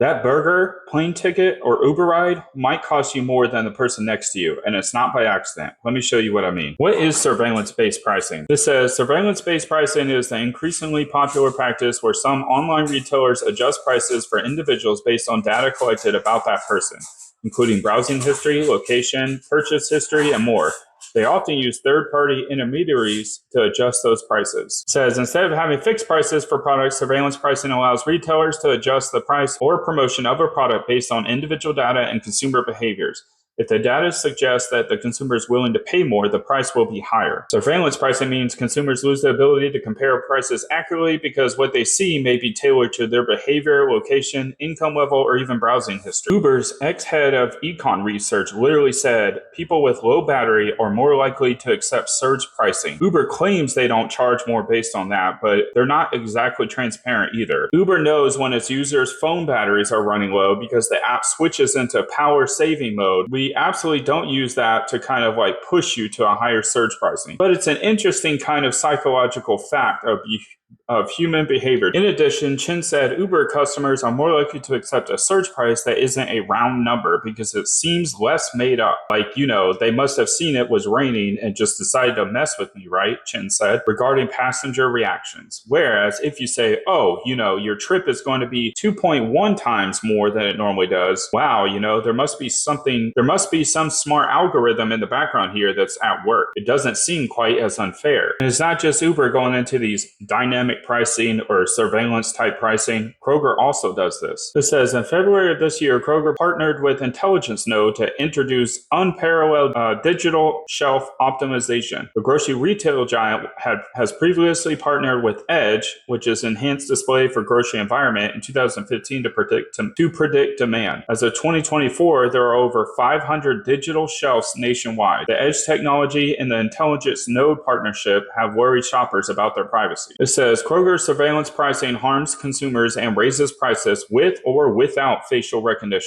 That burger, plane ticket, or Uber ride might cost you more than the person next to you, and it's not by accident. Let me show you what I mean. What is surveillance-based pricing? This says surveillance-based pricing is the increasingly popular practice where some online retailers adjust prices for individuals based on data collected about that person, including browsing history, location, purchase history, and more. They often use third-party intermediaries to adjust those prices. It says instead of having fixed prices for products, surveillance pricing allows retailers to adjust the price or promotion of a product based on individual data and consumer behaviors. If the data suggests that the consumer is willing to pay more, the price will be higher. Surveillance pricing means consumers lose the ability to compare prices accurately because what they see may be tailored to their behavior, location, income level, or even browsing history. Uber's ex-head of econ research literally said people with low battery are more likely to accept surge pricing. Uber claims they don't charge more based on that, but they're not exactly transparent either. Uber knows when its users' phone batteries are running low because the app switches into power saving mode. We absolutely don't use that to kind of like push you to a higher surge pricing. But it's an interesting kind of psychological fact of human behavior. In addition, Chen said Uber customers are more likely to accept a surge price that isn't a round number because it seems less made up. Like, they must have seen it was raining and just decided to mess with me, right? Chen said, regarding passenger reactions. Whereas if you say, your trip is going to be 2.1 times more than it normally does, wow, there must be some smart algorithm in the background here that's at work. It doesn't seem quite as unfair. And it's not just Uber going into these dynamic pricing or surveillance type pricing. Kroger also does this. It says in February of this year, Kroger partnered with Intelligence Node to introduce unparalleled digital shelf optimization. The grocery retail giant has previously partnered with Edge, which is enhanced display for grocery environment, in 2015 to predict demand. As of 2024, there are over 500 digital shelves nationwide. The Edge technology and the Intelligence Node partnership have worried shoppers about their privacy. It says Kroger's surveillance pricing harms consumers and raises prices with or without facial recognition.